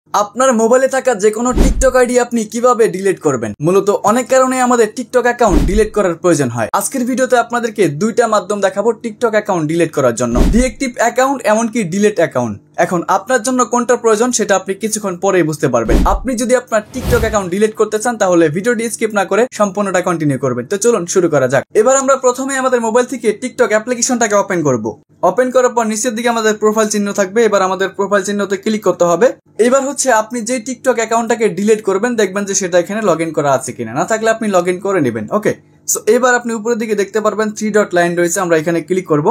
আপনার মোবাইলে থাকা যে কোনো টিকটক আইডি আপনি কিভাবে ডিলিট করবেন। মূলত অনেক কারণে আমাদের টিকটক অ্যাকাউন্ট ডিলিট করার প্রয়োজন হয়। আজকের ভিডিওতে আপনাদেরকে দুইটা মাধ্যম দেখাবো টিকটক অ্যাকাউন্ট ডিলিট করার জন্য, ডিএক্টিভ অ্যাকাউন্ট এমনকি ডিলিট অ্যাকাউন্ট। এখন আপনার জন্য কোনটা প্রয়োজন সেটা আপনি কিছুক্ষণ পরেই বুঝতে পারবেন। আপনি যদি আপনার টিকটক অ্যাকাউন্ট ডিলিট করতে চান তাহলে ভিডিওটি স্কিপ না করে সম্পূর্ণটা কন্টিনিউ করবেন। তো চলুন শুরু করা যাক। এবার আমরা প্রথমে আমাদের মোবাইল থেকে টিকটক অ্যাপ্লিকেশনটাকে ওপেন করব। ওপেন করার পর নিচের দিকে আমাদের প্রোফাইল চিহ্ন থাকবে। এবার আমাদের প্রোফাইল চিহ্নতে ক্লিক করতে হবে। এবার হচ্ছে আপনি যে টিকটক অ্যাকাউন্টটাকে ডিলিট করবেন দেখবেন যে সেটা এখানে লগ ইন করা আছে কিনা, না থাকলে আপনি লগ ইন করে নেবেন। ওকে, সো এবার আপনি উপরের দিকে দেখতে পারবেন 3 ডট লাইন রয়েছে, আমরা এখানে ক্লিক করব।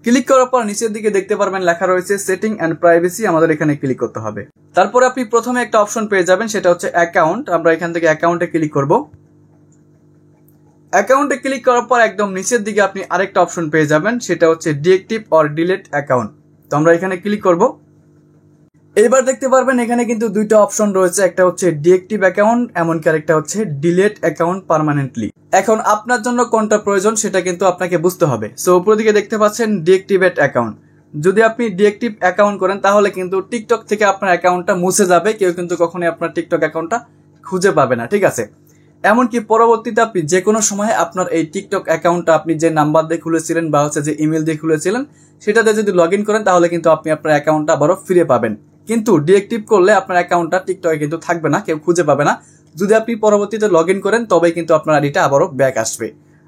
ক্লিক করার পর নিচের দিকে দেখতে পারবেন লেখা রয়েছে সেটিং এন্ড প্রাইভেসি, আমাদের এখানে ক্লিক করতে হবে। তারপর আপনি প্রথমে একটা অপশন পেয়ে যাবেন, সেটা হচ্ছে অ্যাকাউন্ট। আমরা এখান থেকে অ্যাকাউন্টে ক্লিক করব। অ্যাকাউন্টে ক্লিক করার পর একদম নিচের দিকে আপনি আরেকটা অপশন পেয়ে যাবেন, সেটা হচ্ছে ডিএক্টিভ অর ডিলিট অ্যাকাউন্ট। তো আমরা এখানে ক্লিক করব। এবার দেখতে পারবেন এখানে কিন্তু দুইটা অপশন রয়েছে, একটা হচ্ছে ডিএক্টিভ অ্যাকাউন্ট এমনকি আরেকটা হচ্ছে ডিলিট অ্যাকাউন্ট পার্মানেন্টলি। এখন আপনার জন্য কোনটা প্রয়োজন সেটা কিন্তু আপনাকে বুঝতে হবে। সো উপরের দিকে দেখতে পাচ্ছেন ডিএক্টিভেট অ্যাকাউন্ট। যদি আপনি ডিএক্টিভ অ্যাকাউন্ট করেন তাহলে কিন্তু টিকটক থেকে আপনার অ্যাকাউন্টটা মুছে যাবে, কেউ কিন্তু কখনোই আপনার টিকটক অ্যাকাউন্টটা খুঁজে পাবে না, ঠিক আছে। এমনকি পরবর্তীতে আপনি যে কোনো সময় আপনার এই টিকটক অ্যাকাউন্টটা আপনি যে নাম্বার দিয়ে খুলেছিলেন বা হচ্ছে যে ইমেল দিয়ে খুলেছিলেন সেটাতে যদি লগ ইন করেন তাহলে কিন্তু আপনি আপনার অ্যাকাউন্টটা আবারও ফিরে পাবেন। কিন্তু ডিএক্টিভ করলে আপনার অ্যাকাউন্টটা টিকটকে কিন্তু থাকবে না, কেউ খুঁজে পাবে না। যদি আপনি পরবর্তীতে লগ ইন করেন তবেই কিন্তু আপনার আইডিটা আবারও ব্যাক আসবে।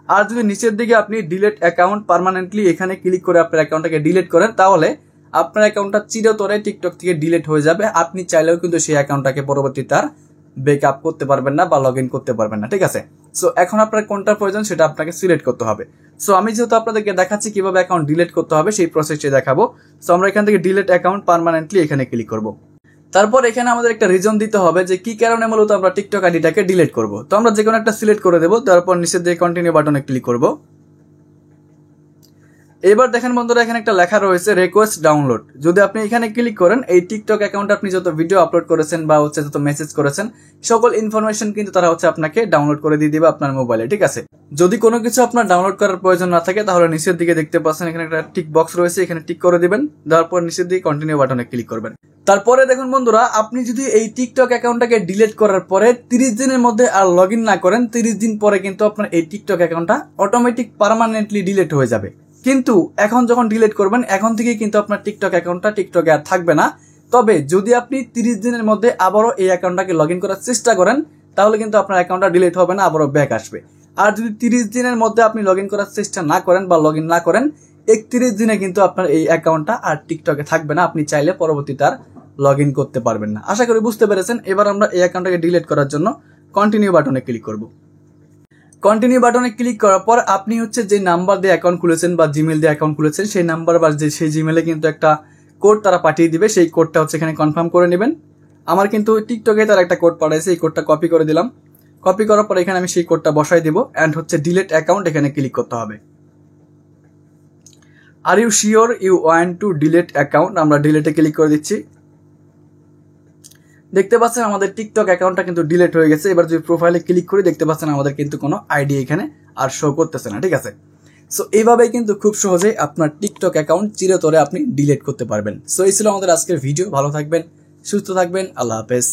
আর যদি নিচের দিকে আপনি ডিলিট অ্যাকাউন্ট পার্মানেন্টলি এখানে ক্লিক করে আপনার অ্যাকাউন্টটাকে ডিলিট করেন তাহলে আপনার অ্যাকাউন্টটা চিরতরে টিকটক থেকে ডিলিট হয়ে যাবে। আপনি চাইলেও কিন্তু সেই অ্যাকাউন্টটাকে পরবর্তীতে আর ব্যাকআপ করতে পারবেন না বা লগ ইন করতে পারবেন না, ঠিক আছে। সো এখন আপনার কোনটা প্রয়োজন সেটা আপনাকে সিলেক্ট করতে হবে। সো আমি যেহেতু আপনাদেরকে দেখাচ্ছি কিভাবে অ্যাকাউন্ট ডিলিট করতে হবে সেই প্রসেসটি দেখাবো। সো আমরা এখান থেকে ডিলিট অ্যাকাউন্ট পার্মানেন্টলি এখানে ক্লিক করব। তারপর এখানে আমাদের একটা রিজন দিতে হবে যে কি কারণে মূলত আমরা টিকটক আইডিটাকে ডিলিট করব। তো আমরা যে কোনো একটা সিলেক্ট করে দেবো, তারপর নিচের দিকে কন্টিনিউ বাটনে ক্লিক করব। এবার দেখেন বন্ধুরা এখানে একটা লেখা রয়েছে রিকোয়েস্ট ডাউনলোড। যদি আপনি এখানে ক্লিক করেন এই টিকটক অ্যাকাউন্টে আপনি যত ভিডিও আপলোড করেছেন বা হচ্ছে যত মেসেজ করেছেন সকল ইনফরমেশন কিন্তু তারা হচ্ছে আপনাকে ডাউনলোড করে দিয়ে দিবে আপনার মোবাইলে, ঠিক আছে। যদি কোনো কিছু আপনার ডাউনলোড করার প্রয়োজন না থাকে তাহলে নিচের দিকে দেখতে পাচ্ছেন এখানে একটা টিক বক্স রয়েছে, এখানে টিক করে দিবেন। দেওয়ার পর নিচের দিকে কন্টিনিউ বাটনে ক্লিক করবেন। তারপরে দেখুন বন্ধুরা আপনি যদি এই টিকটক অ্যাকাউন্টটাকে ডিলিট করার পরে 30 দিনের মধ্যে আর লগ ইন না করেন, 30 দিন পরে কিন্তু আপনার এই টিকটক অ্যাকাউন্টটা অটোমেটিক পার্মানেন্টলি ডিলিট হয়ে যাবে। কিন্তু এখন যখন ডিলিট করবেন এখন থেকে কিন্তু আপনার টিকটক অ্যাকাউন্টটা টিকটকে আর থাকবে না। তবে যদি আপনি 30 দিনের মধ্যে আবারও এই অ্যাকাউন্টটাকে লগ ইন করার চেষ্টা করেন তাহলে কিন্তু আপনার অ্যাকাউন্টটা ডিলিট হবে না, আবারও ব্যাক আসবে। আর যদি 30 দিনের মধ্যে আপনি লগ ইন করার চেষ্টা না করেন বা লগ ইন না করেন 31 দিনে কিন্তু আপনার এই অ্যাকাউন্টটা আর টিকটকে থাকবে না, আপনি চাইলে পরবর্তীতে আর লগ ইন করতে পারবেন না। আশা করি বুঝতে পেরেছেন। এবার আমরা এই অ্যাকাউন্টটাকে ডিলিট করার জন্য কন্টিনিউ বাটনে ক্লিক করব। কন্টিনিউ বাটনে ক্লিক করার পর আপনি হচ্ছে যে নাম্বার দিয়ে অ্যাকাউন্ট খুলেছেন বা জিমেল দিয়ে অ্যাকাউন্ট খুলেছেন সেই নাম্বার বা সেই জিমেলে কিন্তু একটা কোড তারা পাঠিয়ে দিবে, সেই কোডটা হচ্ছে এখানে কনফার্ম করে নেবেন। আমার কিন্তু টিকটকে তার একটা কোড পাঠাইছে, এই কোডটা কপি করে দিলাম। কপি করার পর এখানে আমি সেই কোডটা বসাই দিব এন্ড হচ্ছে ডিলিট অ্যাকাউন্ট এখানে ক্লিক করতে হবে। Are you sure you want to delete account, আমরা ডিলিটে ক্লিক করে দিচ্ছি। দেখতে পাচ্ছেন আমাদের টিকটক অ্যাকাউন্টটা কিন্তু ডিলিট হয়ে গেছে। এবার যদি প্রোফাইলে ক্লিক করি দেখতে পাচ্ছেন আমাদের কিন্তু কোনো আইডি এখানে আর শো করতেছে না, ঠিক আছে। সো এইভাবেই কিন্তু খুব সহজেই আপনার টিকটক অ্যাকাউন্ট চিরতরে আপনি ডিলিট করতে পারবেন। সো এই ছিল আমাদের আজকের ভিডিও। ভালো থাকবেন, সুস্থ থাকবেন, আল্লাহ হাফেজ।